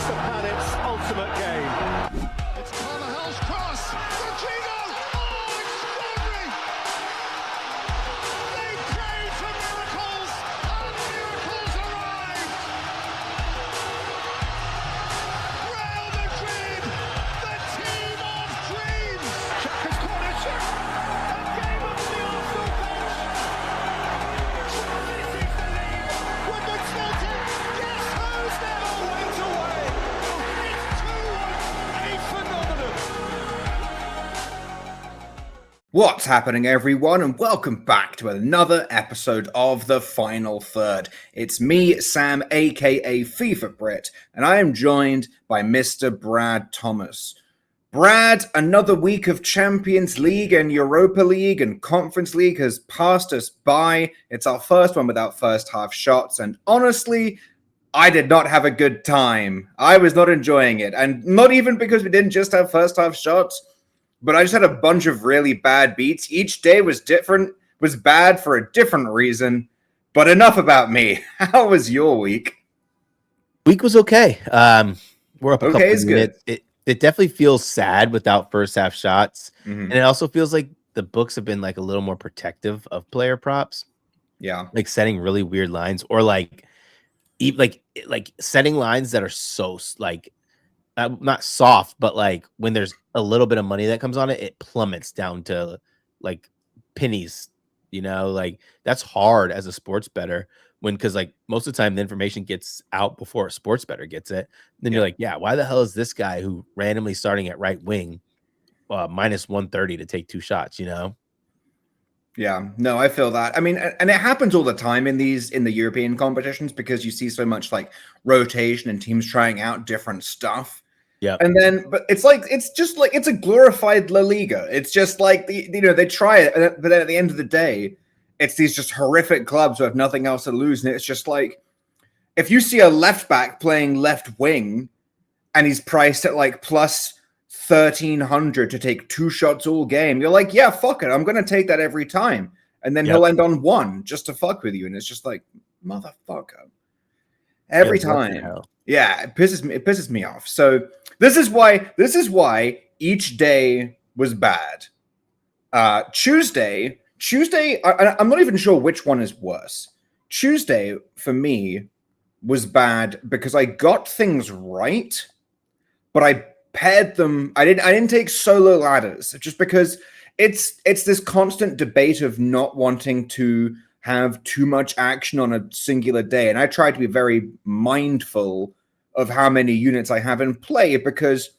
the planet's ultimate game. It's Carvajal's cross. Rodrigo. Oh, extraordinary. They prayed for miracles, and miracles arrived. Real Madrid, the team of dreams. Xhaka's corner shot. A game of the Arsenal bench. This is the lead. Would the tilted? Guess who's never went away? It's 2-1. A phenomenon. What's happening, everyone, and welcome back to another episode of The Final Third. It's me, Sam, aka FIFA Brit, and I am joined by Mr. Brad Thomas. Brad, another week of Champions League and Europa League and Conference League has passed us by. It's our first one without first half shots, and honestly, I did not have a good time. I was not enjoying it, and not even because we didn't just have first half shots, but I just had a bunch of really bad beats. Each day was different, was bad for a different reason. But enough about me. How was your week? Week was okay. We're up a couple is of minutes. It definitely feels sad without first half shots. Mhm. And it also feels like the books have been like a little more protective of player props, Yeah. like setting really weird lines or like setting lines that are so like not soft, but like when there's a little bit of money that comes on it, it plummets down to like pennies, like that's hard as a sports bettor because like most of the time the information gets out before a sports bettor gets it. Then you're like, yeah, why the hell is this guy who randomly starting at right wing minus 130 to take two shots, Yeah, no, I feel that. I mean, and it happens all the time in the European competitions because you see so much like rotation and teams trying out different stuff. Yeah. And then, but it's just like it's a glorified La Liga. It's just like they try it, but then at the end of the day, it's these just horrific clubs who have nothing else to lose, and it's just like if you see a left back playing left wing, and he's priced at like plus 1,300 to take two shots all game, you're like, yeah, fuck it, I'm gonna take that every time, and then he'll end on one just to fuck with you, and it's just like motherfucker every time. Yeah, it pisses me off. So this is why each day was bad. Tuesday, I'm not even sure which one is worse. Tuesday for me was bad because I got things right, but I paired them. I didn't take solo ladders just because it's this constant debate of not wanting to have too much action on a singular day. And I try to be very mindful of how many units I have in play because,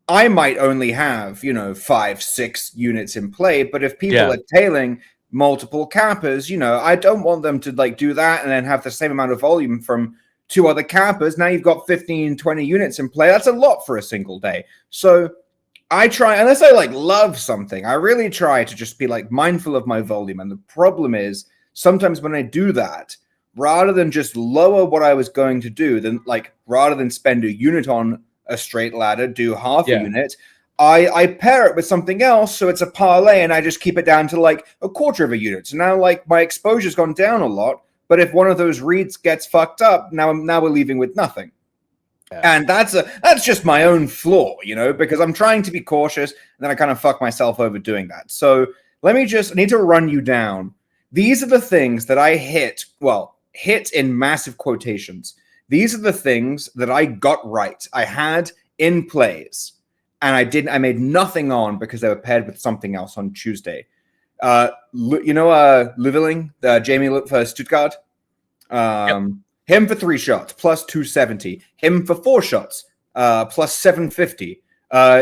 I might only have, 5-6 units in play. But if people are tailing multiple cappers, I don't want them to like do that and then have the same amount of volume from two other cappers. Now you've got 15, 20 units in play. That's a lot for a single day. So I try, unless I like love something, I really try to just be like mindful of my volume. And the problem is sometimes when I do that, rather than just lower what I was going to do, then like rather than spend a unit on a straight ladder, do half a unit, I pair it with something else. So it's a parlay and I just keep it down to like a quarter of a unit. So now like my exposure's gone down a lot. But if one of those reads gets fucked up, now we're leaving with nothing. And that's just my own flaw, because I'm trying to be cautious and then I kind of fuck myself over doing that. So I need to run you down. These are the things that I hit in massive quotations. These are the things that I got right. I had in plays and I made nothing on because they were paired with something else on Tuesday. Liveling, Jamie for Stuttgart. Him for 3 shots, plus 270. Him for 4 shots, plus 750.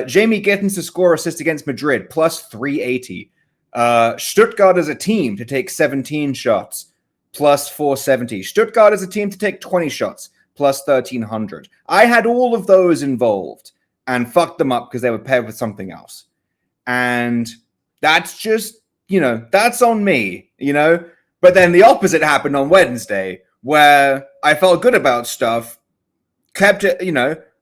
Jamie Gittins to score assist against Madrid, plus 380. Stuttgart as a team to take 17 shots, plus 470. Stuttgart as a team to take 20 shots, plus 1,300. I had all of those involved and fucked them up because they were paired with something else. And that's just, that's on me, But then the opposite happened on Wednesday, where I felt good about stuff, kept it,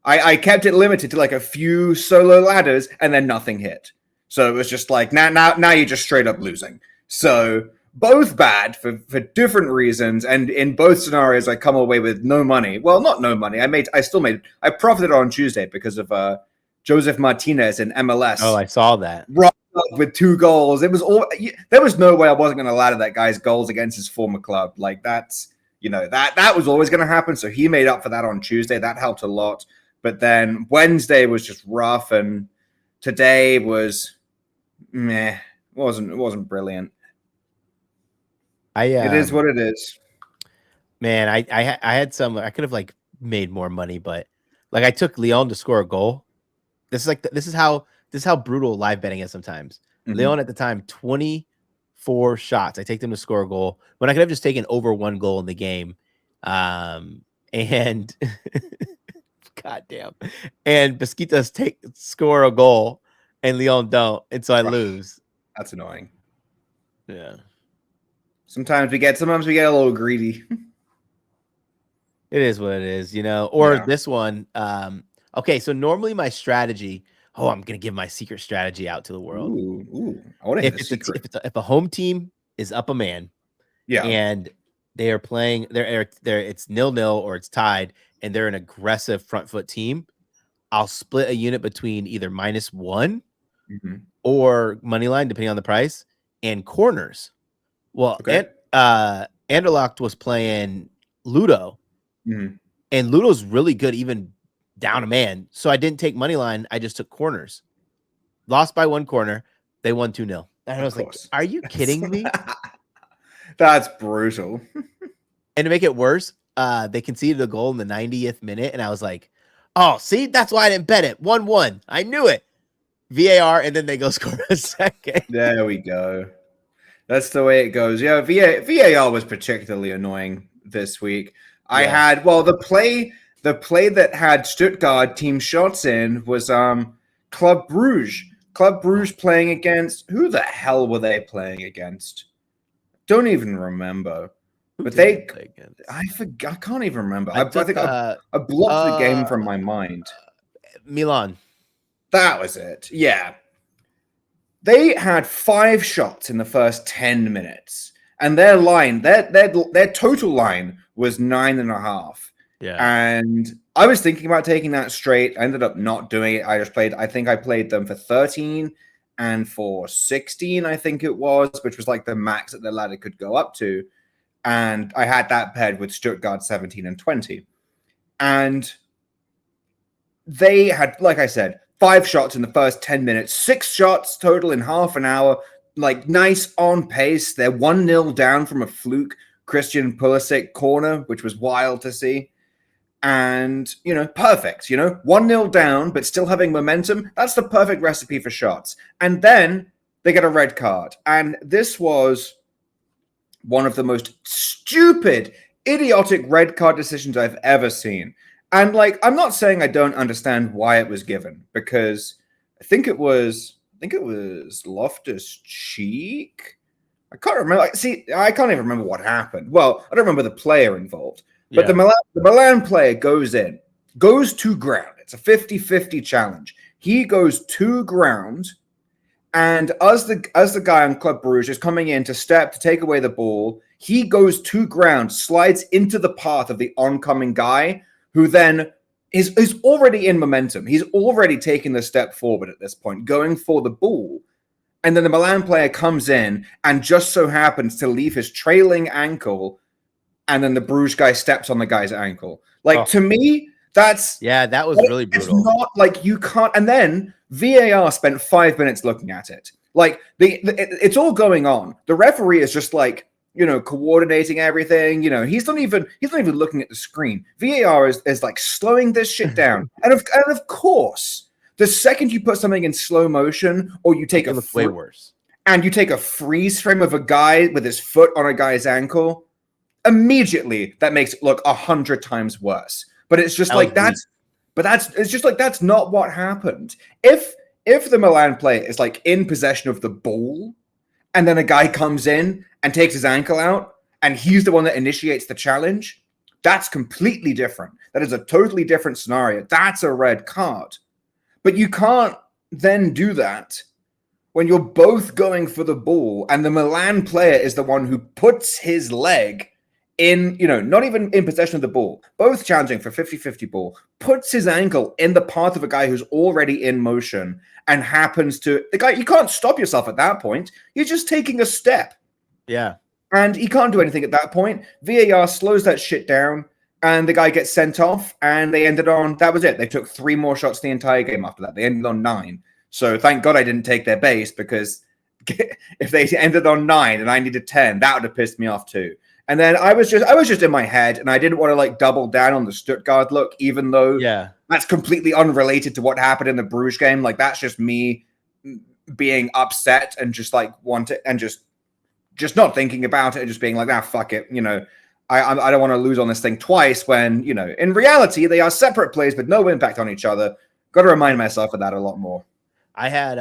I kept it limited to like a few solo ladders and then nothing hit. So it was just like, now you're just straight up losing. So both bad for different reasons. And in both scenarios, I come away with no money. Well, not no money. I profited on Tuesday because of Joseph Martinez in MLS. Oh, I saw that. Rocked up with 2 goals. There was no way I wasn't going to ladder that guy's goals against his former club. Like that's, that was always going to happen. So he made up for that on Tuesday. That helped a lot. But then Wednesday was just rough, and today was meh. It wasn't brilliant. It is what it is. Man, I had some. I could have like made more money, but like I took Leon to score a goal. This is how brutal live betting is sometimes. Mm-hmm. Leon at the time 24 shots. I take them to score a goal when I could have just taken over 1 goal in the game. And goddamn, and Besquitas score a goal and Leon don't, and so I lose. That's annoying. Yeah. Sometimes we get a little greedy. It is what it is, Or this one. Okay, so normally my strategy. Oh, I'm gonna give my secret strategy out to the world. Ooh. I want to hear the secret. If a home team is up a man, and they are playing, it's 0-0 or it's tied, and they're an aggressive front foot team, I'll split a unit between either -1 or money line, depending on the price, and corners. Well, Anderlecht was playing Ludo, and Ludo's really good, even down a man. So I didn't take money line. I just took corners. Lost by 1 corner. They won 2-0. And I was like, are you kidding me? That's brutal. And to make it worse, they conceded a goal in the 90th minute. And I was like, oh, see, that's why I didn't bet it. 1-1. I knew it. VAR, and then they go score a second. There we go. That's the way it goes. Yeah, VAR was particularly annoying this week. Yeah. I had, the play that had Stuttgart team shots in was Club Brugge. Club Brugge playing against, who the hell were they playing against? Don't even remember. But I forgot. I can't even remember. I think I blocked the game from my mind. Milan. That was it. Yeah. They had 5 shots in the first 10 minutes, and their total line was 9.5. Yeah. And I was thinking about taking that straight. I ended up not doing it. I think I played them for 13 and for 16, I think it was, which was like the max that the ladder could go up to. And I had that paired with Stuttgart 17 and 20. And they had, like I said, 5 shots in the first 10 minutes, 6 shots total in half an hour, like nice on pace. They're 1-0 down from a fluke Christian Pulisic corner, which was wild to see. And, perfect, 1-0 down, but still having momentum. That's the perfect recipe for shots. And then they get a red card. And this was one of the most stupid, idiotic red card decisions I've ever seen. And I'm not saying I don't understand why it was given, because I think it was Loftus-Cheek. I can't remember. I can't even remember what happened. Well, I don't remember the player involved. But the Milan player goes to ground. It's a 50-50 challenge. He goes to ground, and as the guy on Club Brugge is coming in to take away the ball, he goes to ground, slides into the path of the oncoming guy, who then is already in momentum. He's already taken the step forward at this point, going for the ball. And then the Milan player comes in and just so happens to leave his trailing ankle, and then the Bruges guy steps on the guy's ankle. To me, that was really brutal. It's not like you can't. And then VAR spent 5 minutes looking at it. It's all going on. The referee is just coordinating everything. He's not even looking at the screen. VAR is slowing this shit down. and of course, the second you put something in slow motion, or you take way worse, and you take a freeze frame of a guy with his foot on a guy's ankle, immediately that makes it look 100 times worse. But it's just that's not what happened. If the Milan player is in possession of the ball, and then a guy comes in and takes his ankle out, and he's the one that initiates the challenge, that's completely different. That is a totally different scenario. That's a red card. But you can't then do that when you're both going for the ball and the Milan player is the one who puts his leg in, not even in possession of the ball, both challenging for 50-50 ball, puts his ankle in the path of a guy who's already in motion and happens to, the guy, you can't stop yourself at that point. You're just taking a step. Yeah. And he can't do anything at that point. VAR slows that shit down and the guy gets sent off and they ended on, that was it. They took 3 more shots the entire game after that. They ended on 9. So thank God I didn't take their base, because if they ended on 9 and I needed 10, that would have pissed me off too. And then I was just in my head, and I didn't want to like double down on the Stuttgart look, even though that's completely unrelated to what happened in the Bruges game. Like that's just me being upset and just like just not thinking about it and just being like, fuck it. I don't want to lose on this thing twice when, in reality, they are separate plays with no impact on each other. Got to remind myself of that a lot more. I had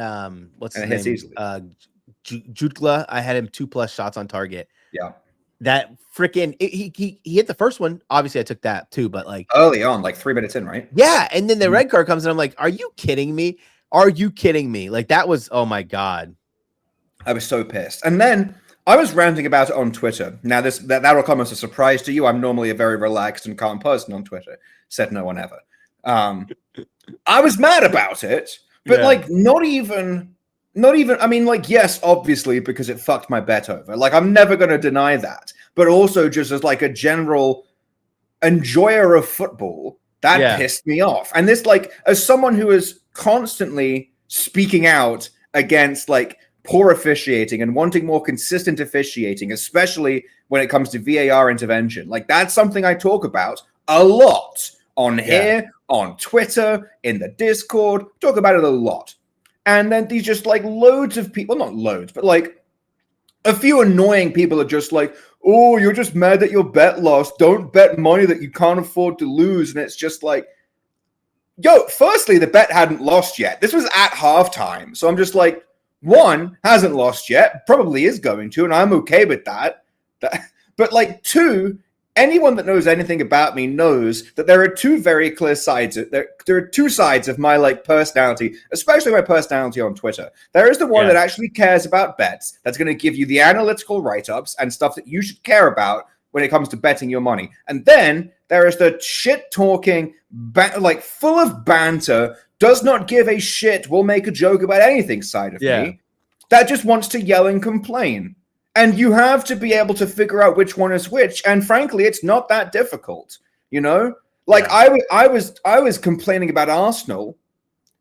what's his name? Jutgla. I had him 2+ shots on target. Yeah. That freaking he hit the first one. Obviously, I took that too, but like early on, like 3 minutes in, right? Yeah, and then the red card comes and I'm like, are you kidding me? Are you kidding me? Like that was, oh my God. I was so pissed. And then I was ranting about it on Twitter. Now that'll come as a surprise to you. I'm normally a very relaxed and calm person on Twitter. Said no one ever. I was mad about it. But like not even, I mean, like, yes, obviously, because it fucked my bet over. Like, I'm never going to deny that. But also just as like a general enjoyer of football, that pissed me off. And this, like, as someone who is constantly speaking out against like poor officiating and wanting more consistent officiating, especially when it comes to VAR intervention, like that's something I talk about a lot on here, on Twitter, in the Discord, talk about it a lot. And then these just like loads of people, not loads, but like a few annoying people are just like, oh, you're just mad that your bet lost. Don't bet money that you can't afford to lose. And it's just like, yo, firstly, the bet hadn't lost yet. This was at halftime. So I'm just like, one, hasn't lost yet, probably is going to, and I'm okay with that. But like, two, anyone that knows anything about me knows that there are two very clear sides. There are two sides of my like personality, especially my personality on Twitter. There is the one that actually cares about bets, that's going to give you the analytical write-ups and stuff that you should care about when it comes to betting your money. And then there is the shit-talking, like full of banter, does not give a shit, will make a joke about anything side of me, that just wants to yell and complain. And you have to be able to figure out which one is which. And frankly, it's not that difficult, Like I was complaining about Arsenal,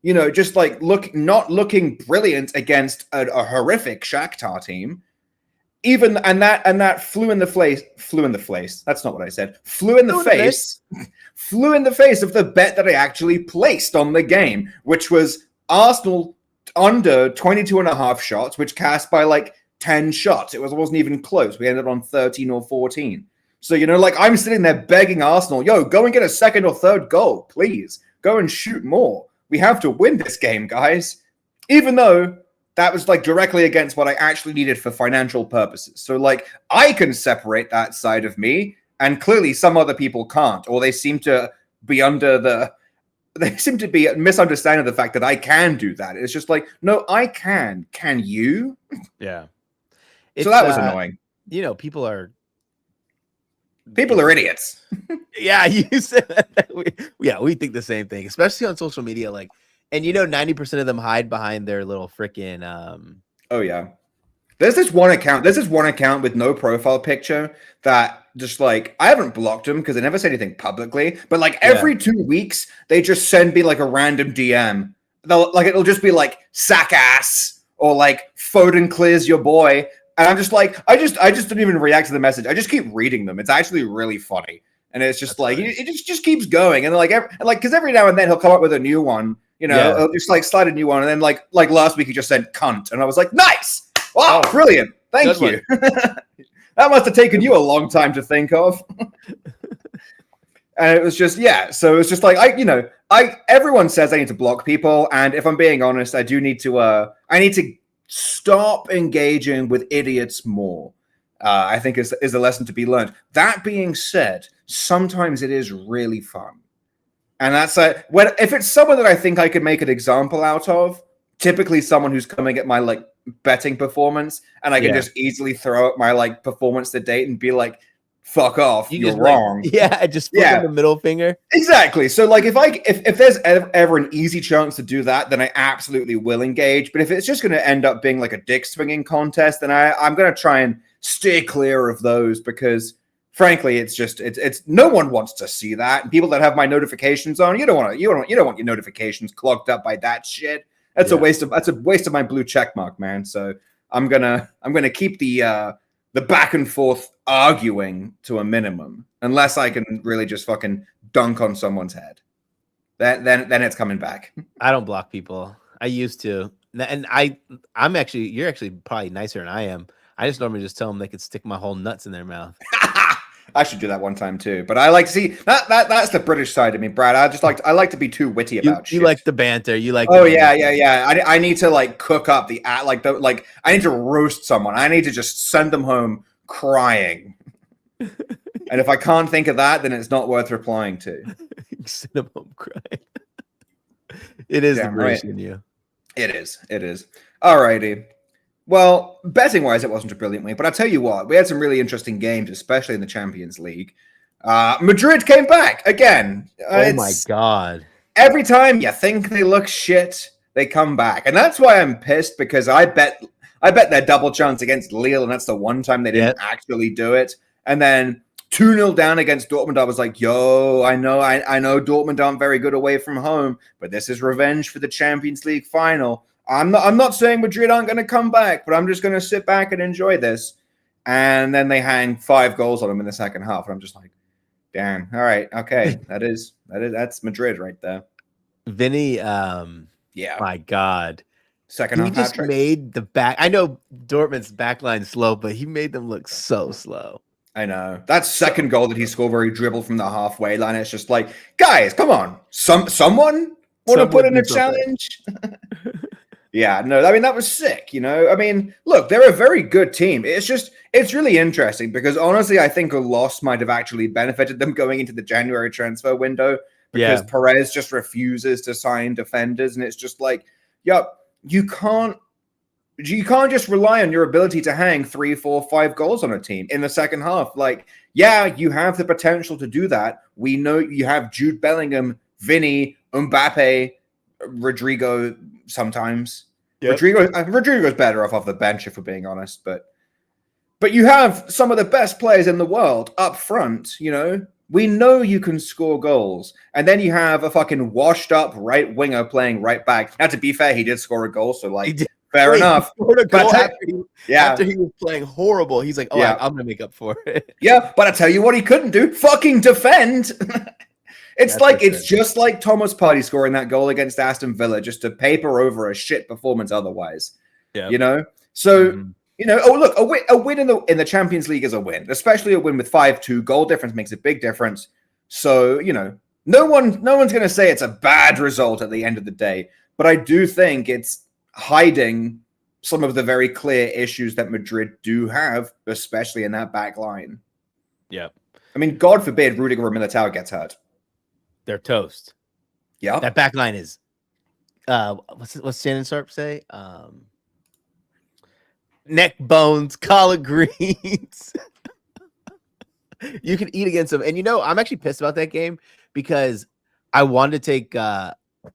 just like not looking brilliant against a horrific Shakhtar team. And that flew in the face. That's not what I said. Flew in the face of the bet that I actually placed on the game, which was Arsenal under 22.5 shots, which cast by like 10 shots. It wasn't even close. We ended on 13 or 14. So, like I'm sitting there begging Arsenal, yo, go and get a second or third goal, please. Go and shoot more. We have to win this game, guys. Even though that was like directly against what I actually needed for financial purposes. So like I can separate that side of me, and clearly some other people can't, or they seem to be misunderstanding the fact that I can do that. It's just like, no, I can. Can you? Yeah. So that was annoying. People are idiots. Yeah, you said that. We think the same thing, especially on social media. Like, and 90% of them hide behind their little freaking. Oh yeah, there's this one account with no profile picture that just like I haven't blocked them because they never say anything publicly, but like every 2 weeks they just send me like a random DM. It'll just be like sack ass or like Foden clears your boy. And I'm just like, I just don't even react to the message. I just keep reading them. It's actually really funny. And it's just like, it just keeps going. And because every now and then he'll come up with a new one, he'll just like slide a new one. And then like last week he just said cunt. And I was like, nice. Wow, brilliant. Thank you. That must have taken you a long time to think of. And it was just, so it's just like, everyone says I need to block people. And if I'm being honest, I do need to, stop engaging with idiots more. I think is a lesson to be learned. That being said, sometimes it is really fun. And that's if it's someone that I think I could make an example out of, typically someone who's coming at my like betting performance, and I can just easily throw up my like performance to date and be like, fuck off, you're wrong. Just flip the middle finger. Exactly. So like if there's ever an easy chance to do that, then I absolutely will engage. But if it's just going to end up being like a dick swinging contest, then I'm going to try and steer clear of those, because frankly, it's no one wants to see that. And people that have my notifications on, you don't want your notifications clogged up by that shit. That's a waste of my blue check mark, man. So I'm gonna keep the back and forth arguing to a minimum, unless I can really just fucking dunk on someone's head. Then it's coming back. I don't block people. I used to, and you're actually probably nicer than I am. I just normally just tell them they could stick my whole nuts in their mouth. I should do that one time too. But I like to see that's the British side of me, Brad. I like to be too witty about shit. You like the banter. You like yeah. I need to like cook up I need to roast someone. I need to just send them home crying. And if I can't think of that, then it's not worth replying to. Send them home crying. It is the British in you. It is. Alrighty. Well, betting-wise, it wasn't a brilliant week, but I'll tell you what, we had some really interesting games, especially in the Champions League. Madrid came back again. Oh my God. Every time you think they look shit, they come back. And that's why I'm pissed, because I bet their double chance against Lille, and that's the one time they didn't actually do it. And then 2-0 down against Dortmund, I was like, yo, I know Dortmund aren't very good away from home, but this is revenge for the Champions League final. I'm not saying Madrid aren't going to come back, but I'm just going to sit back and enjoy this. And then they hang 5 goals on them in the second half, and I'm just like, damn. All right, okay, that's Madrid right there. Vinny, my God, second half. He just made the back. I know Dortmund's backline slow, but he made them look so slow. I know that second goal that he scored where he dribbled from the halfway line. It's just like, guys, come on, someone want to put in a challenge. Yeah, no, I mean, that was sick, you know? I mean, look, they're a very good team. It's really interesting because honestly, I think a loss might have actually benefited them going into the January transfer window, because Perez just refuses to sign defenders. And it's just like, you can't just rely on your ability to hang 3, 4, 5 goals on a team in the second half. Like, yeah, you have the potential to do that. We know you have Jude Bellingham, Vinny, Mbappe, Rodrigo sometimes. Rodrigo's better off the bench, if we're being honest, but you have some of the best players in the world up front, you know. We know you can score goals. And then you have a fucking washed up right winger playing right back. Now, to be fair, he did score a goal, so like fair enough. He scored a goal after he was playing horrible. He's like, I'm gonna make up for it. Yeah, but I tell you what he couldn't do, fucking defend. It's just like Thomas Partey scoring that goal against Aston Villa just to paper over a shit performance otherwise. Yeah. You know? So, you know, look, a win in the Champions League is a win, especially a win with 5-2. Goal difference makes a big difference. So, you know, no one's going to say it's a bad result at the end of the day, but I do think it's hiding some of the very clear issues that Madrid do have, especially in that back line. Yeah. I mean, God forbid Rudiger or Militao gets hurt. They're toast. Yeah. That back line is what's Shannon Sharp say? Neck bones, collard greens. You can eat against them. And you know, I'm actually pissed about that game because I wanted to take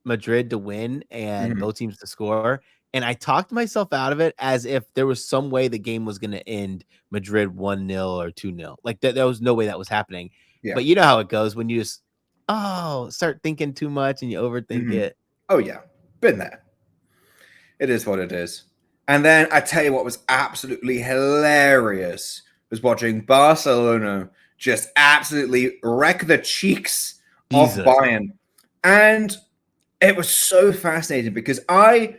Madrid to win and both teams to score. And I talked myself out of it as if there was some way the game was going to end Madrid 1-0 or 2-0. Like there was no way that was happening. Yeah. But you know how it goes when you just start thinking too much and you overthink it. Oh, yeah. Been there. It is what it is. And then I tell you what was absolutely hilarious was watching Barcelona just absolutely wreck the cheeks of Bayern. And it was so fascinating because I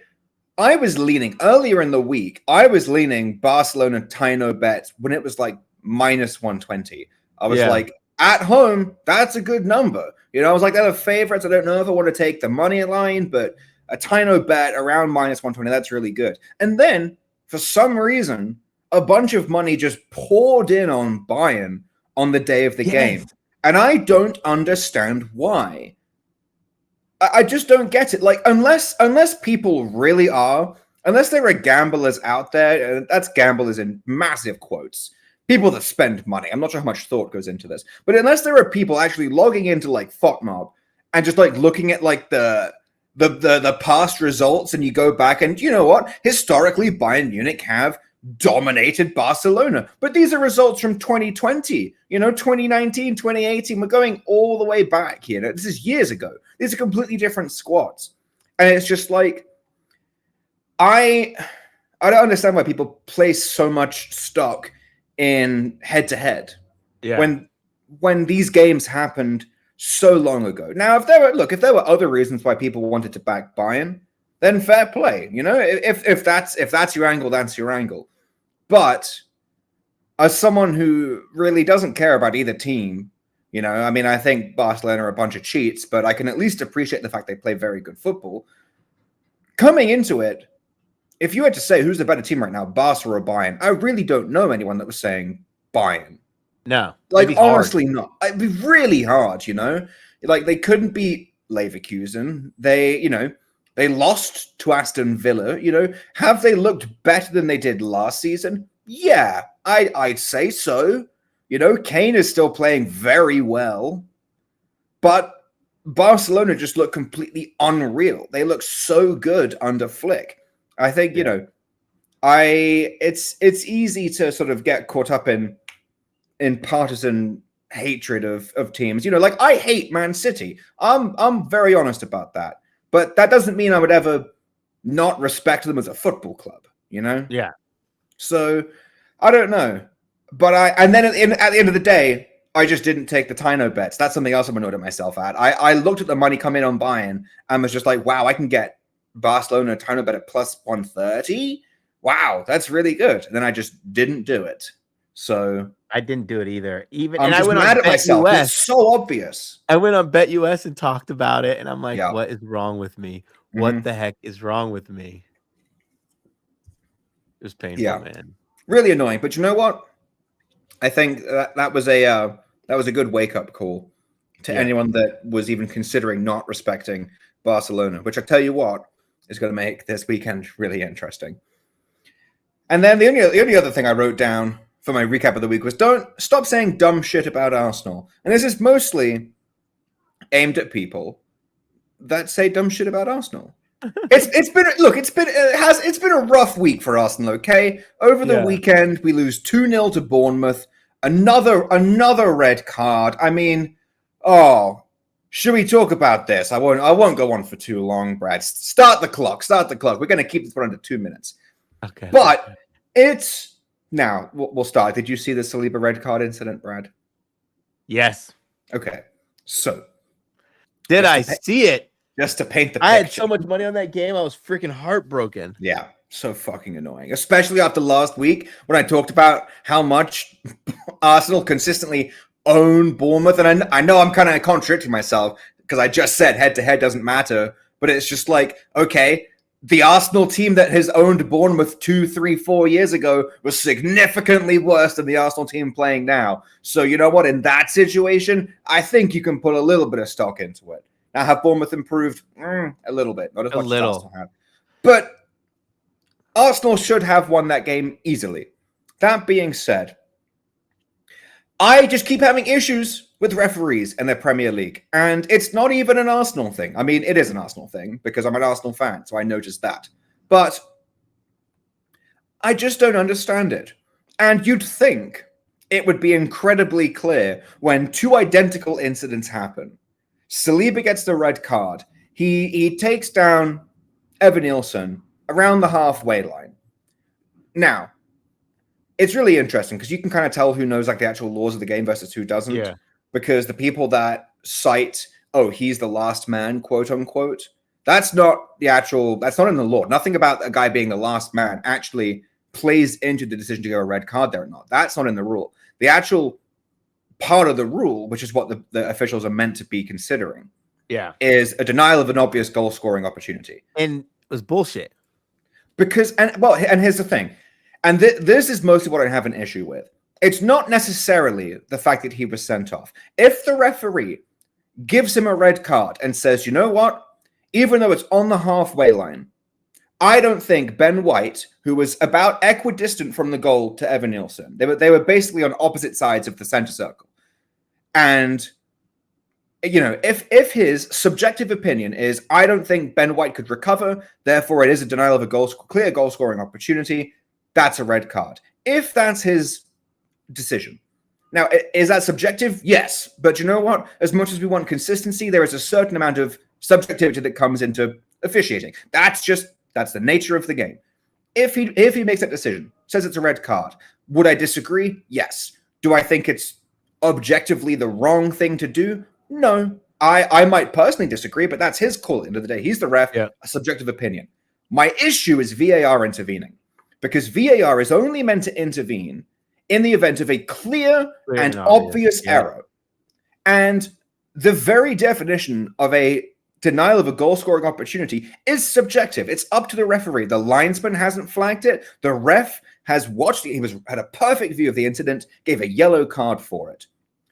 was leaning earlier in the week. I was leaning Barcelona Tino bet when it was like -120. I was like, at home, that's a good number. You know, I was like, they're the favorites. I don't know if I want to take the money line, but a Tino bet around -120, that's really good. And then, for some reason, a bunch of money just poured in on Bayern on the day of the game. And I don't understand why. I just don't get it. Like, unless people really are, unless there are gamblers out there, and that's gamblers in massive quotes, people that spend money. I'm not sure how much thought goes into this, but unless there are people actually logging into like FOTMob and just like looking at like the past results, and you go back and you know what? Historically, Bayern Munich have dominated Barcelona, but these are results from 2020, 2019, 2018. We're going all the way back here. This is years ago. These are completely different squads, and it's just like I don't understand why people place so much stock in head-to-head when these games happened so long ago. Now, if there were other reasons why people wanted to back Bayern, then fair play. If that's your angle, that's your angle. But as someone who really doesn't care about either team, I think Barcelona are a bunch of cheats, but I can at least appreciate the fact they play very good football. Coming into it, if you had to say who's the better team right now, Barca or Bayern, I really don't know anyone that was saying Bayern. No. Like, honestly not. It'd be really hard, Like, they couldn't beat Leverkusen. They lost to Aston Villa. Have they looked better than they did last season? Yeah, I'd say so. Kane is still playing very well, but Barcelona just look completely unreal. They look so good under Flick. I think it's easy to sort of get caught up in partisan hatred of teams. Like, I hate Man City. I'm very honest about that. But that doesn't mean I would ever not respect them as a football club, Yeah. So I don't know. But at the end of the day, I just didn't take the Tino bets. That's something else I'm annoyed at myself at. I looked at the money come in on Bayern and was just like, wow, I can get Barcelona Tino bet at plus 130. Wow, that's really good. And then I just didn't do it. So I didn't do it either. I went mad at myself. It's so obvious. I went on BetUS and talked about it, and I'm like, what is wrong with me? What the heck is wrong with me? It was painful, man. Really annoying. But you know what? I think that was a good wake-up call to anyone that was even considering not respecting Barcelona, which I tell you what is going to make this weekend really interesting. And then the only other thing I wrote down for my recap of the week was don't stop saying dumb shit about Arsenal. And this is mostly aimed at people that say dumb shit about Arsenal. It's been a rough week for Arsenal, okay? Over the weekend, we lose 2-0 to Bournemouth. Another red card. I mean, should we talk about this? I won't go on for too long, Brad. Start the clock. We're going to keep this one under 2 minutes. Okay. But now we'll start. Did you see the Saliba red card incident, Brad? Yes. Okay. So did I see it? Just to paint the picture. I had so much money on that game. I was freaking heartbroken. Yeah. So fucking annoying, especially after last week when I talked about how much Arsenal consistently own Bournemouth. And I know I'm kind of contradicting myself because I just said head-to-head doesn't matter, but it's just like, okay, the Arsenal team that has owned Bournemouth 2, 3, 4 years ago was significantly worse than the Arsenal team playing now. So you know what? In that situation, I think you can put a little bit of stock into it. Now, have Bournemouth improved? A little bit. Not as much as Arsenal have. But Arsenal should have won that game easily. That being said, I just keep having issues with referees in the Premier League. And it's not even an Arsenal thing. I mean, it is an Arsenal thing because I'm an Arsenal fan, so I noticed that. But I just don't understand it. And you'd think it would be incredibly clear when two identical incidents happen. Saliba gets the red card. He takes down Evan Nilsson around the halfway line. Now, it's really interesting because you can kind of tell who knows like the actual laws of the game versus who doesn't. Yeah. Because the people that cite, he's the last man, quote unquote, that's not in the law. Nothing about a guy being the last man actually plays into the decision to go a red card there or not. That's not in the rule. The actual part of the rule, which is what the officials are meant to be considering, is a denial of an obvious goal scoring opportunity. And it was bullshit. Because, and here's the thing, and this is mostly what I have an issue with. It's not necessarily the fact that he was sent off. If the referee gives him a red card and says, you know what, even though it's on the halfway line, I don't think Ben White, who was about equidistant from the goal to Evan Nielsen, they were basically on opposite sides of the center circle. And, you know, if his subjective opinion is, I don't think Ben White could recover, therefore it is a denial of a clear goal scoring opportunity, that's a red card. If that's his decision. Now, is that subjective? Yes. But you know what? As much as we want consistency, there is a certain amount of subjectivity that comes into officiating. That's the nature of the game. If he makes that decision, says it's a red card, would I disagree? Yes. Do I think it's objectively the wrong thing to do? No. I might personally disagree, but that's his call at the end of the day. He's the ref, a subjective opinion. My issue is VAR intervening, because VAR is only meant to intervene in the event of a clear and obvious error. And the very definition of a denial of a goal-scoring opportunity is subjective. It's up to the referee. The linesman hasn't flagged it. The ref has watched it. He had a perfect view of the incident, gave a yellow card for it.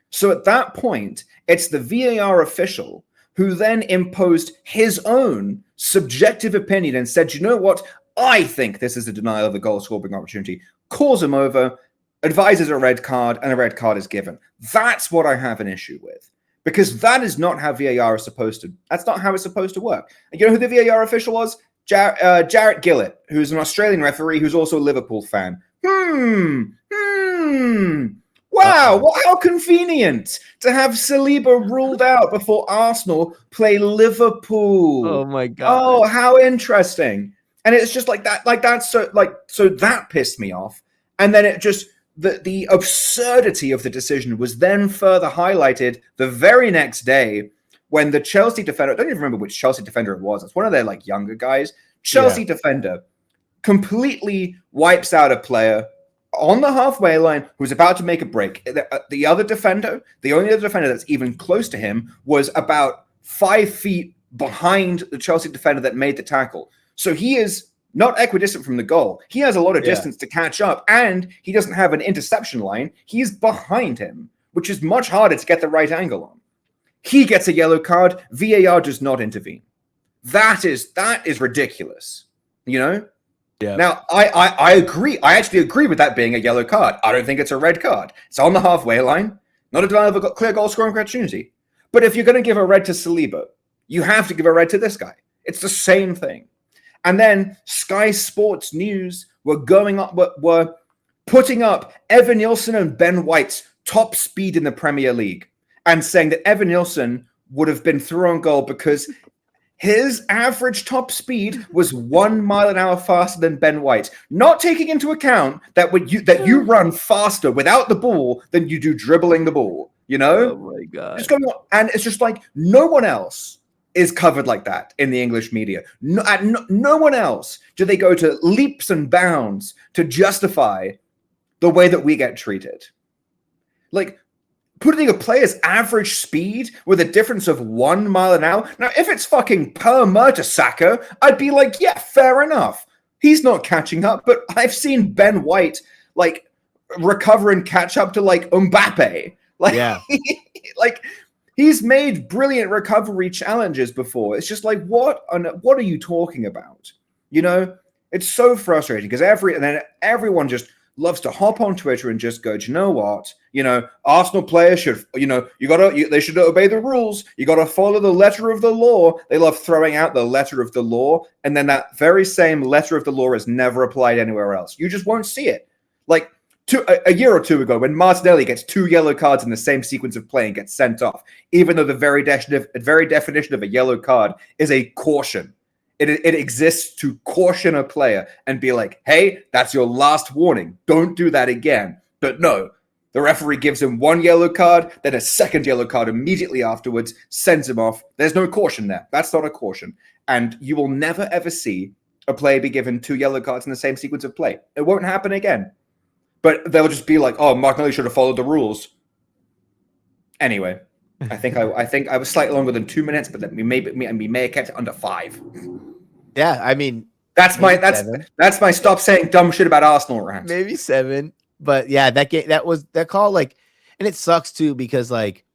So at that point, it's the VAR official who then imposed his own subjective opinion and said, you know what? I think this is a denial of a goal-scoring opportunity. Calls him over, advises a red card, and a red card is given. That's what I have an issue with. Because that is not how VAR is supposed to. That's not how it's supposed to work. And you know who the VAR official was? Jarrett Gillett, who's an Australian referee who's also a Liverpool fan. Wow, well, how convenient to have Saliba ruled out before Arsenal play Liverpool. Oh my god. Oh, how interesting. And it's just like that. So that pissed me off. And then it just. The absurdity of the decision was then further highlighted the very next day when the Chelsea defender, I don't even remember which Chelsea defender it was. It's one of their like younger guys. Chelsea defender completely wipes out a player on the halfway line who's about to make a break. The other defender, the only other defender that's even close to him, was about 5 feet behind the Chelsea defender that made the tackle. So he is not equidistant from the goal. He has a lot of distance to catch up, and he doesn't have an interception line. He's behind him, which is much harder to get the right angle on. He gets a yellow card. VAR does not intervene. That is ridiculous. You know? Yeah. Now, I agree. I actually agree with that being a yellow card. I don't think it's a red card. It's on the halfway line. Not a denial of a clear goal scoring opportunity. But if you're going to give a red to Saliba, you have to give a red to this guy. It's the same thing. And then Sky Sports News were putting up Evan Nielsen and Ben White's top speed in the Premier League and saying that Evan Nielsen would have been through on goal because his average top speed was 1 mile an hour faster than Ben White, not taking into account that you run faster without the ball than you do dribbling the ball. You know? Oh my god! Just going on, and it's just like no one else is covered like that in the English media. No one else do they go to leaps and bounds to justify the way that we get treated. Like, putting a player's average speed with a difference of 1 mile an hour. Now, if it's fucking Per Mertesacker, I'd be like, yeah, fair enough. He's not catching up, but I've seen Ben White, like, recover and catch up to, like, Mbappe. Like, yeah. Like, he's made brilliant recovery challenges before. It's just like, what are you talking about? You know, it's so frustrating because everyone just loves to hop on Twitter and just go, do you know what? You know, Arsenal players should, you know, they should obey the rules. You got to follow the letter of the law. They love throwing out the letter of the law. And then that very same letter of the law is never applied anywhere else. You just won't see it. Like, a year or two ago, when Martinelli gets 2 yellow cards in the same sequence of play and gets sent off, even though the very definition of a yellow card is a caution. It exists to caution a player and be like, hey, that's your last warning. Don't do that again. But no, the referee gives him 1 yellow card, then a 2nd yellow card immediately afterwards, sends him off. There's no caution there. That's not a caution. And you will never, ever see a player be given 2 yellow cards in the same sequence of play. It won't happen again. But they'll just be like, "Oh, Martinelli should have followed the rules." Anyway, I think I was slightly longer than 2 minutes, but we may have kept it under 5. Yeah, I mean, that's my stop saying dumb shit about Arsenal rant. Maybe 7, but yeah, that call, like, and it sucks too because, like,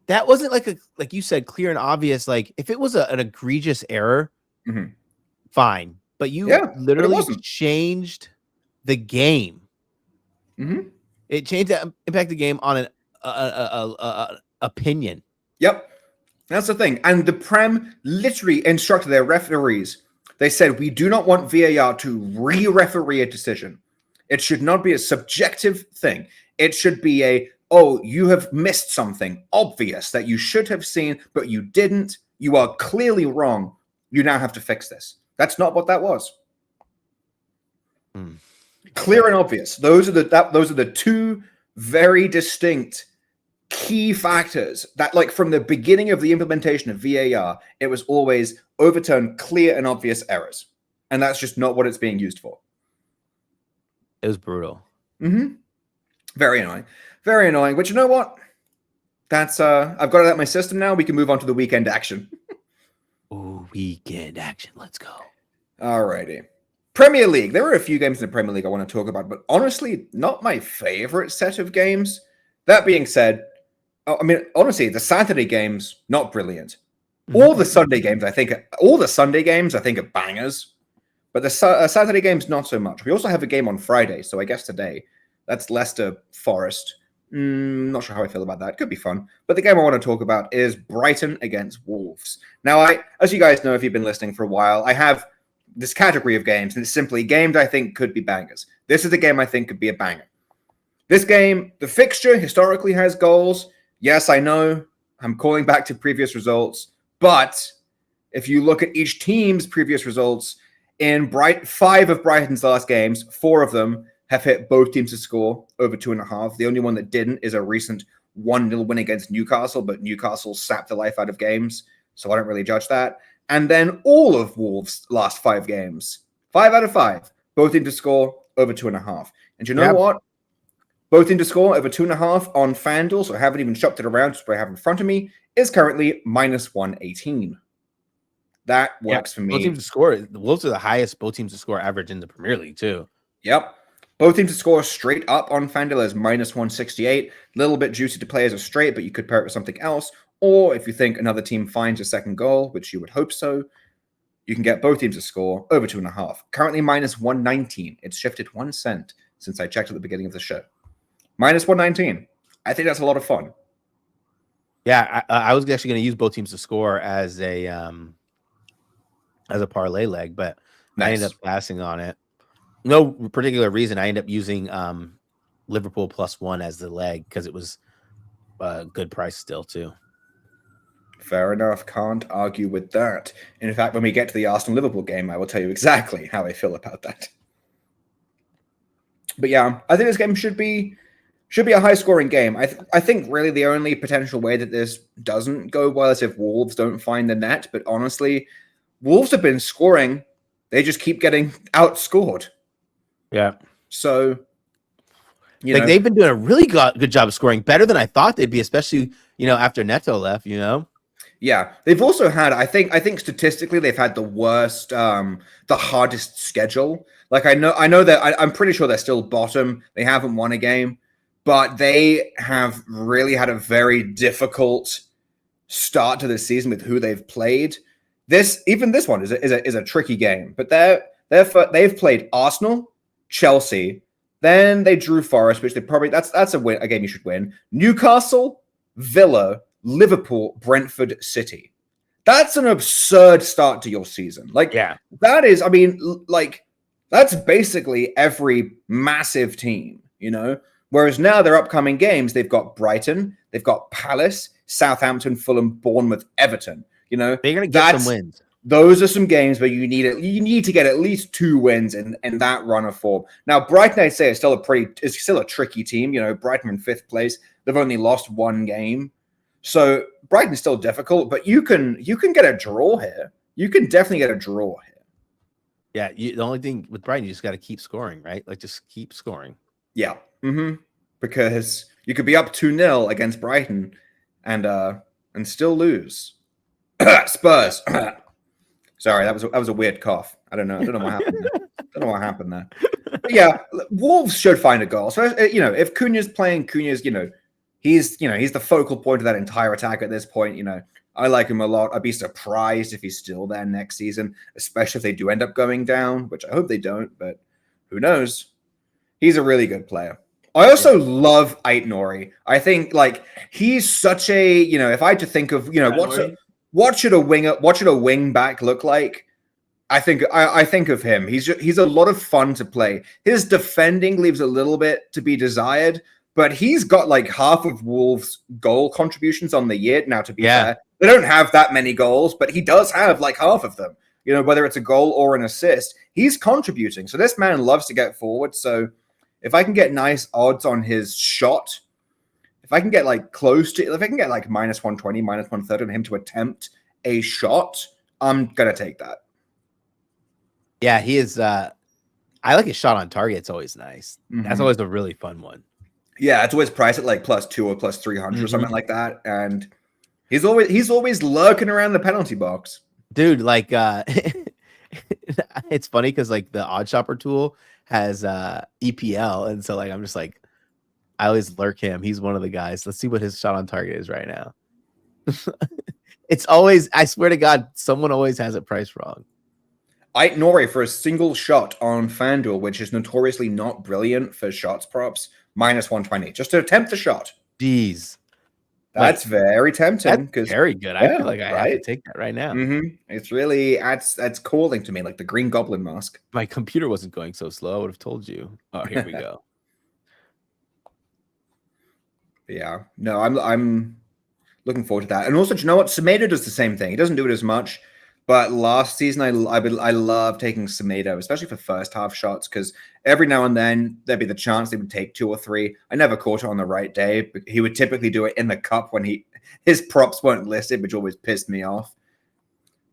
that wasn't like you said, clear and obvious. Like if it was an egregious error, fine. But you literally changed the game. It changed that impact the game on an opinion. Yep. That's the thing. And the Prem literally instructed their referees. They said, we do not want VAR to re-referee a decision. It should not be a subjective thing. It should be you have missed something obvious that you should have seen, but you didn't. You are clearly wrong. You now have to fix this. That's not what that was. Clear and obvious. Those are the two very distinct key factors that, like, from the beginning of the implementation of VAR, it was always overturn clear and obvious errors. And that's just not what it's being used for. It was brutal. Very annoying. Very annoying. But you know what? That's I've got it out of my system now. We can move on to the weekend action. Ooh, weekend action. Let's go. Alrighty. Premier League. There are a few games in the Premier League I want to talk about, but honestly, not my favorite set of games. That being said, I mean, honestly, the Saturday games, not brilliant. All the Sunday games, I think are bangers. But the Saturday games, not so much. We also have a game on Friday, so I guess today. That's Leicester Forest. Not sure how I feel about that. Could be fun. But the game I want to talk about is Brighton against Wolves. Now, as you guys know, if you've been listening for a while, I have this category of games, and it's simply games I think could be bangers. This is a game I think could be a banger. This game, the fixture historically has goals. Yes, I know. I'm calling back to previous results. But if you look at each team's previous results, in 5 of Brighton's last games, 4 of them have hit both teams to score over 2.5. The only one that didn't is a recent 1-0 win against Newcastle, but Newcastle sapped the life out of games, so I don't really judge that. And then all of Wolves' last 5 games, 5 out of 5, both teams to score over 2.5. And you know what? Both teams to score over 2.5 on FanDuel, so I haven't even shopped it around, just what I have in front of me, is currently -118. That works for me. Both teams to score. The Wolves are the highest both teams to score average in the Premier League, too. Yep. Both teams to score straight up on FanDuel is -168. A little bit juicy to play as a straight, but you could pair it with something else. Or if you think another team finds a second goal, which you would hope so, you can get both teams to score over 2.5. Currently -119. It's shifted 1 cent since I checked at the beginning of the show. -119. I think that's a lot of fun. Yeah, I was actually going to use both teams to score as a parlay leg, but I ended up passing on it. No particular reason. I ended up using Liverpool +1 as the leg because it was a good price still too. Fair enough. Can't argue with that. And in fact, when we get to the Arsenal-Liverpool game, I will tell you exactly how I feel about that. But yeah, I think this game should be a high-scoring game. I think really the only potential way that this doesn't go well is if Wolves don't find the net. But honestly, Wolves have been scoring. They just keep getting outscored. Yeah. So, you know, they've been doing a really good job of scoring, better than I thought they'd be, especially, after Neto left, Yeah. They've also had, I think statistically, they've had the worst, the hardest schedule. Like, I know that I'm pretty sure they're still bottom. They haven't won a game, but they have really had a very difficult start to the season with who they've played. This one is a tricky game, but they've played Arsenal, Chelsea, then they drew Forest, which that's a game you should win. Newcastle, Villa, Liverpool, Brentford, City. That's an absurd start to your season. That is, that's basically every massive team, Whereas now their upcoming games, they've got Brighton, they've got Palace, Southampton, Fulham, Bournemouth, Everton. They're going to get some wins. Those are some games where you need to get at least 2 wins in that run of form. Now, Brighton, I'd say, is still a tricky team. Brighton in 5th place. They've only lost 1 game. So Brighton's still difficult, but you can get a draw here. You can definitely get a draw here. Yeah, the only thing with Brighton, you just got to keep scoring, right? Just keep scoring. Yeah. Because you could be up 2-0 against Brighton and still lose. Spurs. Sorry, that was a weird cough. I don't know what happened there. Don't know what happened there. But yeah, Wolves should find a goal. So if Cunha's playing, Cunha's he's the focal point of that entire attack at this point. I like him a lot. I'd be surprised if he's still there next season, especially if they do end up going down, which I hope they don't, but who knows? He's a really good player. I also love Ait-Nouri. I think he's such a, if I had to think of, what should a wing back look like? I think of him. He's a lot of fun to play. His defending leaves a little bit to be desired, but he's got half of Wolves' goal contributions on the year. Now, to be fair, they don't have that many goals, but he does have half of them. Whether it's a goal or an assist, he's contributing. So this man loves to get forward. So if I can get nice odds on his shot, if I can get close to, if I can get minus 120, minus 130 on him to attempt a shot, I'm gonna take that. Yeah, he is. I like his shot on target. It's always nice. Mm-hmm. That's always a really fun one. Yeah, it's always priced at +2 or +300 or something like that, and he's always lurking around the penalty box. Dude, it's funny because the Odd Shopper tool has EPL, and so I'm just I always lurk him. He's one of the guys. Let's see what his shot on target is right now. It's always, I swear to God, someone always has it priced wrong. Ait-Nouri for a single shot on FanDuel, which is notoriously not brilliant for shots props, minus 120 just to attempt the shot. Jeez. That's very tempting. That's very good. I feel like I have to take that right now. Mm-hmm. It's really that's calling to me, like the Green Goblin mask. My computer wasn't going so slow. I would have told you. Oh, here we go. Yeah. No, I'm looking forward to that. And also, do you know what? Semedo does the same thing. He doesn't do it as much. But last season, I love taking Semedo, especially for first half shots, because every now and then there'd be the chance they would take 2 or 3. I never caught it on the right day, but he would typically do it in the cup when his props weren't listed, which always pissed me off.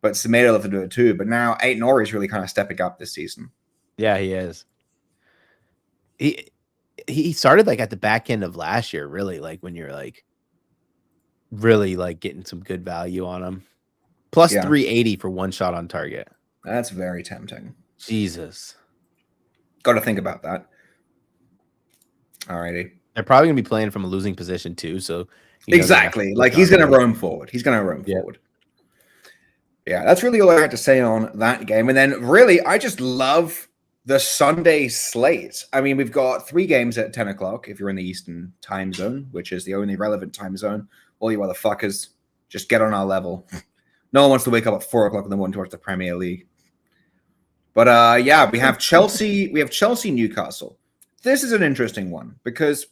But Semedo loved to do it too. But now Ait-Nouri is really kind of stepping up this season. Yeah, he is. He started at the back end of last year, really, when you're really getting some good value on him. Plus 380 for one shot on target. That's very tempting. Jesus. Got to think about that. Alrighty. They're probably going to be playing from a losing position too. So exactly. He's going to roam forward. He's going to roam forward. Yeah, that's really all I had to say on that game. And then really, I just love the Sunday slate. I mean, we've got 3 games at 10 o'clock if you're in the Eastern time zone, which is the only relevant time zone. All you other fuckers, just get on our level. No one wants to wake up at 4 o'clock in the morning to watch the Premier League. But we have Chelsea. We have Chelsea Newcastle. This is an interesting one because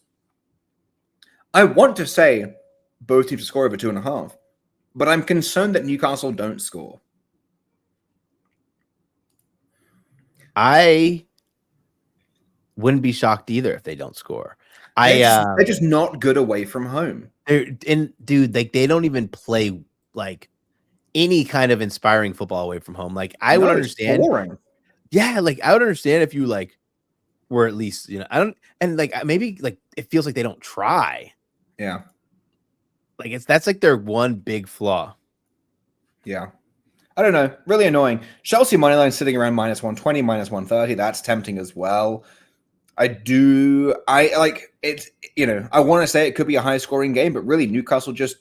I want to say both teams to score over 2.5, but I'm concerned that Newcastle don't score. I wouldn't be shocked either if they don't score. They're just not good away from home. They don't even play any kind of inspiring football away from home. I would understand. Boring. Yeah, I would understand if you were at least, I don't, and maybe it feels like they don't try. Yeah. That's their one big flaw. Yeah. I don't know. Really annoying. Chelsea moneyline sitting around minus 120, minus 130. That's tempting as well. I want to say it could be a high scoring game, but really Newcastle just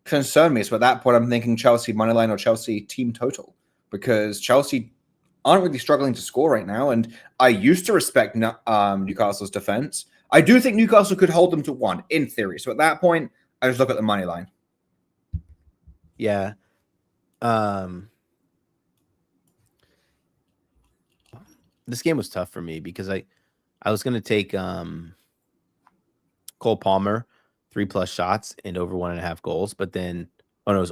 concern me. So at that point, I'm thinking Chelsea moneyline or Chelsea team total, because Chelsea aren't really struggling to score right now. And I used to respect Newcastle's defense. I do think Newcastle could hold them to 1 in theory. So at that point, I just look at the money line. Yeah. This game was tough for me because I was going to take Cole Palmer 3+ shots and over 1.5 goals, but then over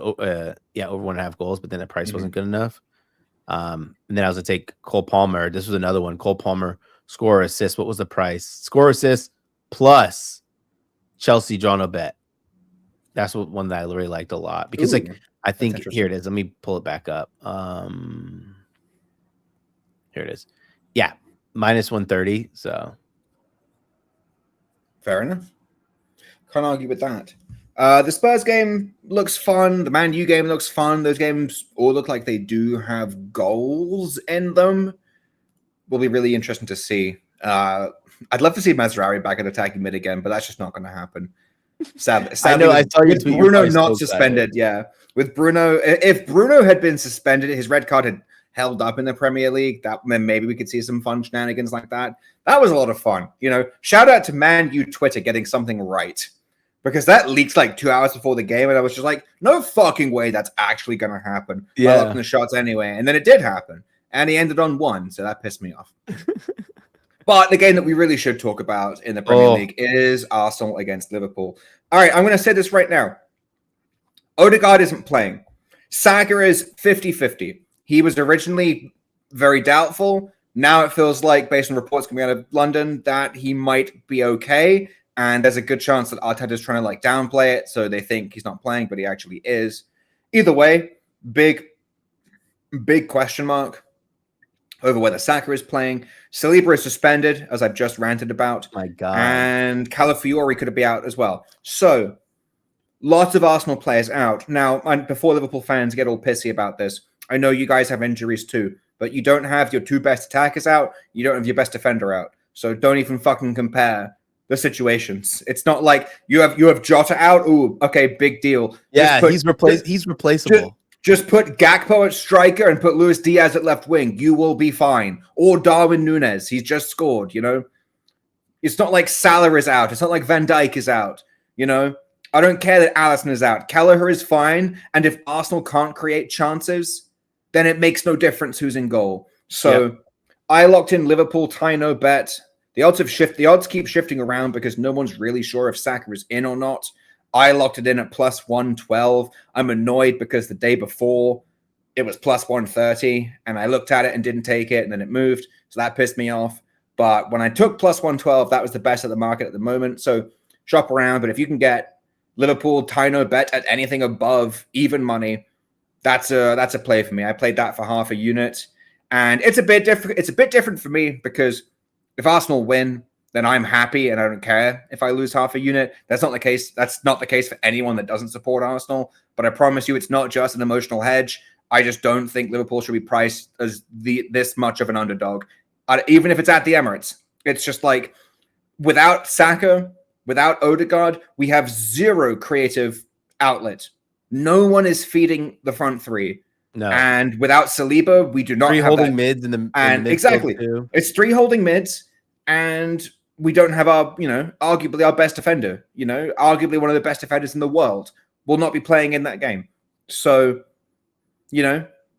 1.5 goals, but then the price wasn't good enough. And then I was gonna take Cole Palmer. This was another one. Cole Palmer score or assist. What was the price? Score assist plus Chelsea draw no bet. That's one that I really liked a lot because I think here it is. Let me pull it back up. Here it is. Yeah, minus 130. So fair enough. Can't argue with that. The Spurs game looks fun. The Man U game looks fun. Those games all look like they do have goals in them. Will be really interesting to see. I'd love to see Mazraoui back at attacking mid again, but that's just not going to happen. Sadly, I know. I saw your with tweet. Bruno not suspended. Yeah, with Bruno, if Bruno had been suspended, his red card had held up in the Premier League. Then maybe we could see some fun shenanigans like that. That was a lot of fun. Shout out to Man U Twitter getting something right, because that leaked like 2 hours before the game, and I was just like, no fucking way that's actually going to happen. Yeah, I looked in the shots anyway, and then it did happen, and he ended on 1, so that pissed me off. But the game that we really should talk about in the Premier League is Arsenal against Liverpool. All right, I'm going to say this right now. Odegaard isn't playing. Saka is 50-50. He was originally very doubtful. Now it feels like, based on reports coming out of London, that he might be okay. And there's a good chance that Arteta's trying to downplay it, so they think he's not playing, but he actually is. Either way, big question mark over whether Saka is playing. Saliba is suspended, as I've just ranted about. My God. And Calafiori could be out as well. So, lots of Arsenal players out. Now, before Liverpool fans get all pissy about this, I know you guys have injuries too, but you don't have your 2 best attackers out. You don't have your best defender out. So don't even fucking compare the situations. It's not like you have Jota out. Ooh, okay, big deal. Yeah, he's replaceable. Just put Gakpo at striker and put Luis Diaz at left wing. You will be fine. Or Darwin Núñez. He's just scored, It's not like Salah is out. It's not like Van Dijk is out, I don't care that Alisson is out. Kelleher is fine. And if Arsenal can't create chances, then it makes no difference who's in goal. So I locked in Liverpool tie no bet. The odds keep shifting around because no one's really sure if Saka is in or not. I locked it in at plus 112. I'm annoyed because the day before it was plus 130 and I looked at it and didn't take it and then it moved. So that pissed me off. But when I took plus 112, that was the best at the market at the moment. So shop around. But if you can get Liverpool tie no bet at anything above even money, that's a play for me. I played that for half a unit. And it's a bit different. It's a bit different for me because if Arsenal win, then I'm happy and I don't care if I lose half a unit. That's not the case. That's not the case for anyone that doesn't support Arsenal. But I promise you, it's not just an emotional hedge. I just don't think Liverpool should be priced as this much of an underdog. Even if it's at the Emirates. It's just like, without Saka, without Odegaard, we have zero creative outlet. No one is feeding the front 3. No. And without Saliba, we do not 3 have holding mids in the exactly. Too. It's 3 holding mids. And we don't have our, arguably our best defender, arguably one of the best defenders in the world will not be playing in that game. So,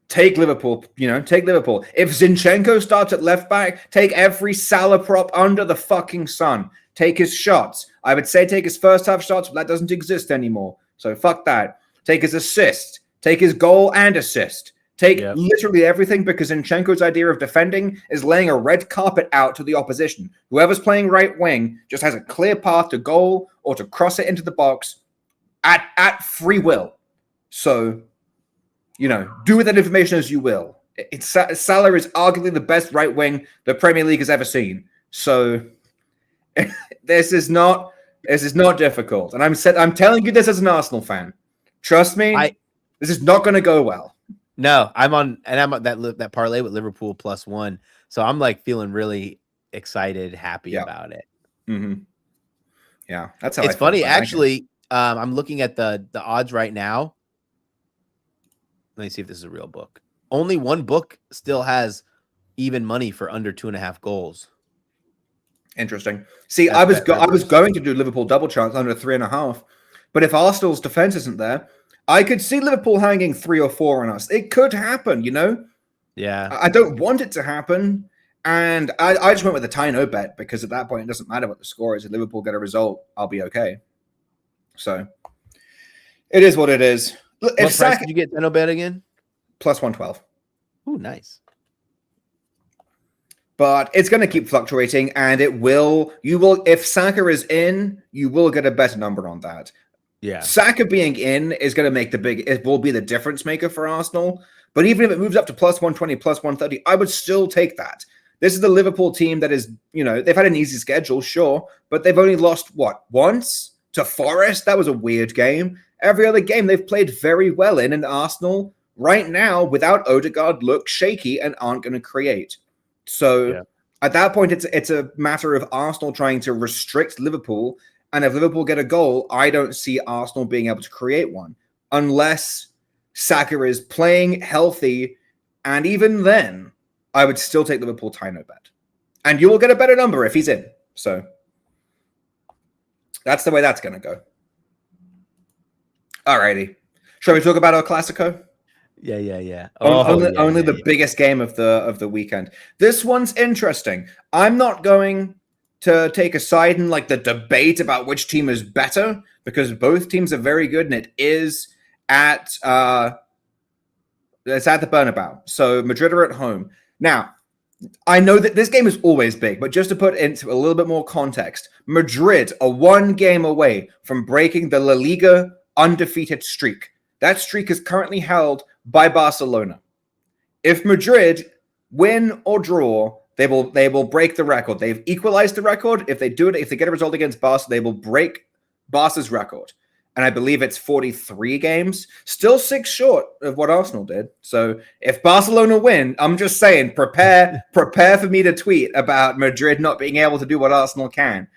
take Liverpool, take Liverpool. If Zinchenko starts at left back, take every Salah prop under the fucking sun. Take his shots. I would say take his first half shots, but that doesn't exist anymore. So fuck that. Take his assist. Take his goal and assist. Take literally everything, because Zinchenko's idea of defending is laying a red carpet out to the opposition. Whoever's playing right wing just has a clear path to goal or to cross it into the box at free will. So, do with that information as you will. Salah is arguably the best right wing the Premier League has ever seen. So this is not difficult. And I'm telling you this as an Arsenal fan. Trust me, this is not going to go well. No, I'm on that parlay with Liverpool +1. So I'm feeling really excited, happy about it. Mm-hmm. Yeah, that's how it's funny. Actually, I'm looking at the odds right now. Let me see if this is a real book. Only one book still has even money for under 2.5 goals. Interesting. See, I was going to do Liverpool double chance under 3.5, but if Arsenal's defense isn't there, I could see Liverpool hanging 3 or 4 on us. It could happen, Yeah. I don't want it to happen. And I just went with a tie no bet because at that point, it doesn't matter what the score is. If Liverpool get a result, I'll be okay. So it is what it is. What price did you get no bet again? Plus 112. Ooh, nice. But it's going to keep fluctuating, and if Saka is in, you will get a better number on that. Yeah. Saka being in is going to make it will be the difference maker for Arsenal. But even if it moves up to plus 120, plus 130, I would still take that. This is the Liverpool team that is, they've had an easy schedule, sure, but they've only lost, once to Forest? That was a weird game. Every other game they've played very well in, and Arsenal, right now, without Odegaard, look shaky and aren't going to create. So at that point, it's a matter of Arsenal trying to restrict Liverpool And if Liverpool get a goal, I don't see Arsenal being able to create one unless Saka is playing healthy. And even then, I would still take Liverpool tie no bet. And you will get a better number if he's in. So that's the way that's going to go. Alrighty. Shall we talk about our Clasico? Yeah. Only the biggest game of the weekend. This one's interesting. I'm not going to take a side in like the debate about which team is better because both teams are very good, and it's at the Bernabeu. So Madrid are at home. Now, I know that this game is always big, but just to put into a little bit more context, Madrid are one game away from breaking the La Liga undefeated streak. That streak is currently held by Barcelona. If Madrid win or draw, they will break the record. They've equalized the record. If they get a result against Barca, they will break Barca's record. And I believe it's 43 games, still 6 short of what Arsenal did. So if Barcelona win, I'm just saying, prepare for me to tweet about Madrid not being able to do what Arsenal can.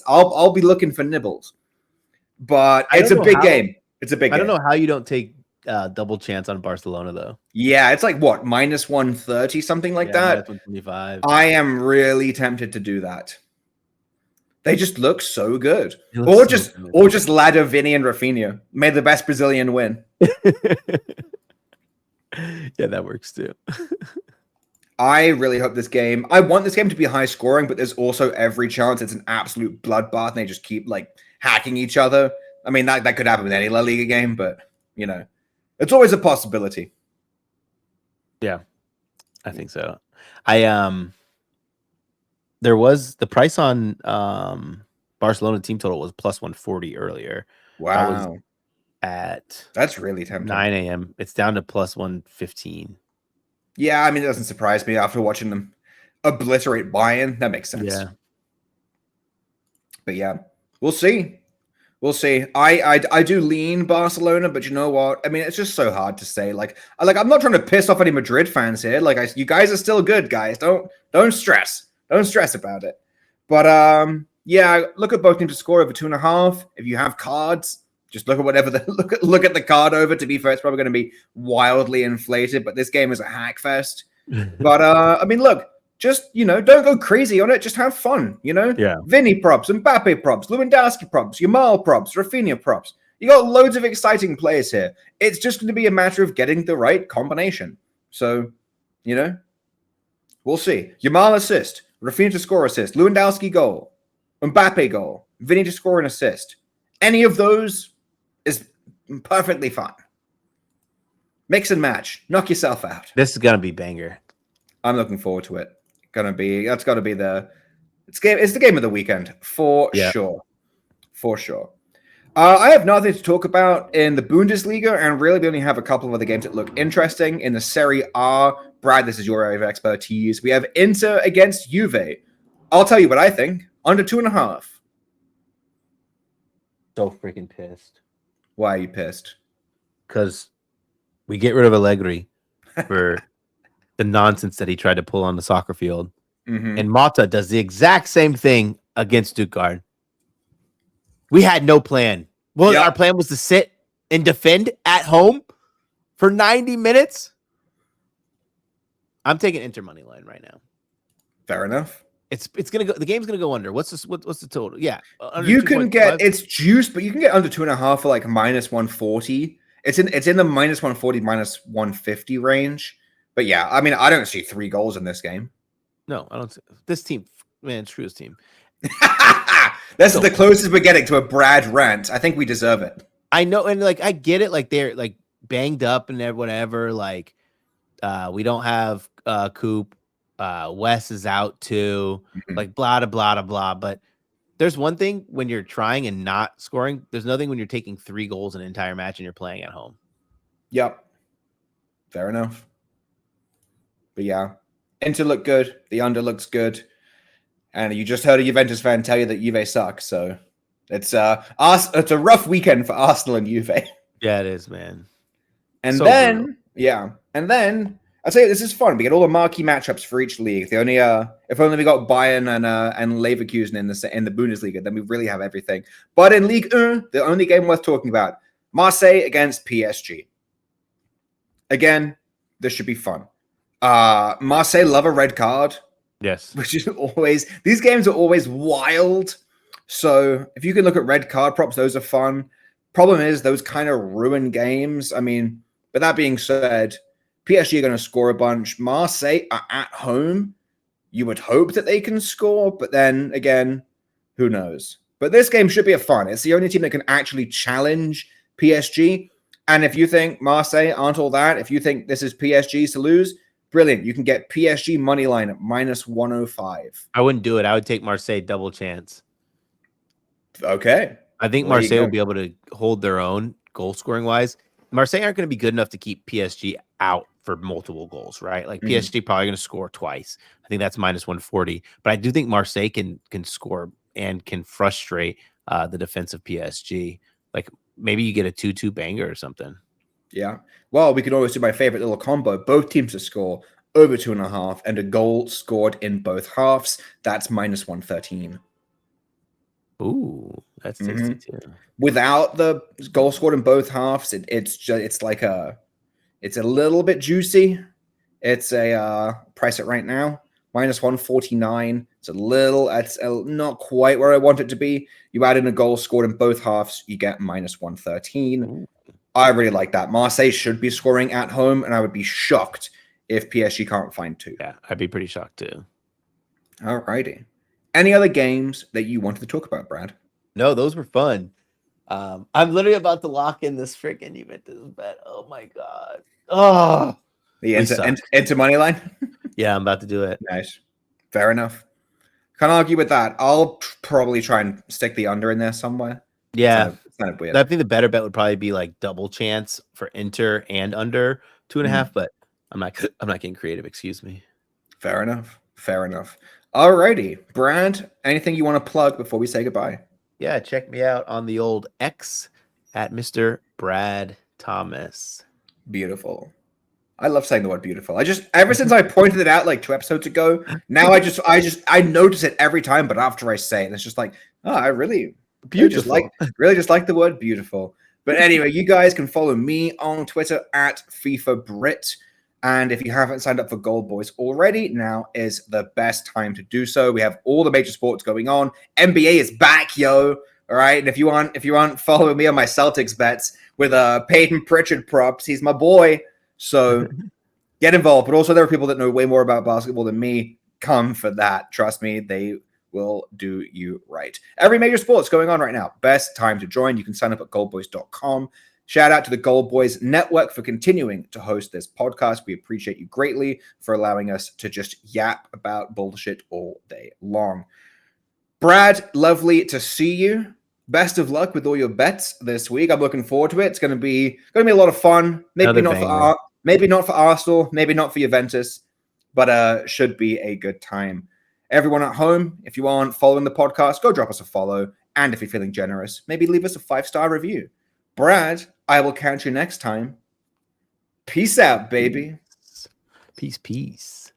I'll be looking for nibbles, but it's a big game. It's a big game. I don't know how you don't take double chance on Barcelona though. Yeah, it's like what, minus 130, something like that. Minus 125. I am really tempted to do that. They just look so good. Or just ladder Vinny and Rafinha. May the best Brazilian win. Yeah, that works too. I really hope this game. I want this game to be high scoring, but there's also every chance it's an absolute bloodbath and they just keep like hacking each other. I mean, that could happen with any La Liga game, but you know, it's always a possibility. Yeah, I think so. There was the price on Barcelona team total was plus 140 earlier. Wow. That's really tempting. 9 a.m. It's down to plus 115. Yeah, I mean, it doesn't surprise me after watching them obliterate Bayern. That makes sense. Yeah. But yeah, we'll see. We'll see. I do lean Barcelona, but you know what? I mean, it's just so hard to say. Like I'm not trying to piss off any Madrid fans here. You guys are still good, guys. Don't stress. Don't stress about it. But yeah, look at both teams to score over 2.5. If you have cards, just look at whatever look at the card over. To be fair, it's probably going to be wildly inflated. But this game is a hack fest. But I mean, look, just don't go crazy on it. Just have fun. Yeah. Vinny props, Mbappe props, Lewandowski props, Yamal props, Rafinha props. You got loads of exciting players here. It's just going to be a matter of getting the right combination. So, we'll see. Yamal assist. Rafinha to score assist, Lewandowski goal, Mbappe goal, Vinny to score an assist. Any of those is perfectly fine. Mix and match. Knock yourself out. This is gonna be banger. I'm looking forward to it. That's gotta be it's the game of the weekend for sure. For sure. I have nothing to talk about in the Bundesliga, and really we only have a couple of other games that look interesting. In the Serie A, Brad, this is your area of expertise. We have Inter against Juve. I'll tell you what I think. Under 2.5. So freaking pissed. Why are you pissed? Because we get rid of Allegri for the nonsense that he tried to pull on the soccer field. Mm-hmm. And Mata does the exact same thing against Stuttgart. We had no plan. Well, Our plan was to sit and defend at home for 90 minutes. I'm taking Inter money line right now. Fair enough. It's gonna go. The game's gonna go under. What's the total? Yeah, you can get it's juiced, but you can get under 2.5 for like minus 140. It's in the minus 140, minus 150 range. But yeah, I mean, I don't see 3 goals in this game. No, I don't. This team, man, True's team. This is the closest we're getting to a Brad rant. I think we deserve it. I know, and I get it. They're banged up and whatever. We don't have Coop. Wes is out too. Mm-hmm. Blah blah blah. But there's one thing when you're trying and not scoring. There's nothing when you're taking 3 goals in an entire match and you're playing at home. Yep. Fair enough. But yeah, Inter look good. The under looks good. And you just heard a Juventus fan tell you that Juve sucks. So it's a rough weekend for Arsenal and Juve. Yeah, it is, man. And so then brutal. And then I'd say this is fun. We get all the marquee matchups for each league. The only if only we got Bayern and Leverkusen in the Bundesliga, then we really have everything. But in Ligue 1, the only game worth talking about, Marseille against PSG. Again, this should be fun. Marseille love a red card. Yes. Which is always, these games are always wild. So if you can look at red card props, those are fun. Problem is, those kind of ruin games. I mean, but that being said, PSG are going to score a bunch. Marseille are at home. You would hope that they can score, but then again, who knows? But this game should be a fun. It's the only team that can actually challenge PSG. And if you think Marseille aren't all that, if you think this is PSG's to lose, brilliant. You can get PSG money line at -105. I wouldn't do it. I would take Marseille double chance. Okay. I think Marseille will be able to hold their own goal scoring wise. Marseille aren't going to be good enough to keep PSG out for multiple goals, right? Like PSG probably going to score twice. I think that's -140. But I do think Marseille can score and can frustrate the defense of PSG. Like maybe you get a 2-2 banger or something. Yeah. Well, we could always do my favorite little combo. Both teams to score over 2.5 and a goal scored in both halves. That's -113. Ooh, that's tasty too. Without the goal scored in both halves, it's a little bit juicy. It's a price it right now -149. It's not quite where I want it to be. You add in a goal scored in both halves, you get -113. Ooh. I really like that. Marseille should be scoring at home, and I would be shocked if PSG can't find 2. Yeah, I'd be pretty shocked too. All righty. Any other games that you wanted to talk about, Brad? No, those were fun. I'm literally about to lock in this freaking Juventus bet. Oh my god. Oh, the into money line. Yeah, I'm about to do it. Nice. Fair enough. Can't argue with that. I'll probably try and stick the under in there somewhere. Yeah, it's kind of weird. I think the better bet would probably be like double chance for Inter and under 2.5. But I'm not getting creative. Excuse me. Fair enough. All righty, Brad. Anything you want to plug before we say goodbye? Yeah, check me out on the old X at MrBradThomas. Beautiful. I love saying the word beautiful. Ever since I pointed it out like 2 episodes ago, now I notice it every time, but after I say it, it's just like, oh, I really just like the word beautiful. But anyway, you guys can follow me on Twitter at FIFA Brit. And if you haven't signed up for Gold Boys already, now is the best time to do so. We have all the major sports going on. NBA is back, yo. All right. And if you aren't following me on my Celtics bets with Peyton Pritchard props, he's my boy. So get involved. But also there are people that know way more about basketball than me. Come for that. Trust me, they will do you right. Every major sport's going on right now. Best time to join. You can sign up at goldboys.com. Shout out to the Gold Boys Network for continuing to host this podcast. We appreciate you greatly for allowing us to just yap about bullshit all day long. Brad, lovely to see you. Best of luck with all your bets this week. I'm looking forward to it. It's going to be a lot of fun. Maybe not for Arsenal, maybe not for Juventus, but should be a good time. Everyone at home, if you aren't following the podcast, go drop us a follow. And if you're feeling generous, maybe leave us a 5-star review. Brad, I will catch you next time. Peace out, baby. Peace. Peace.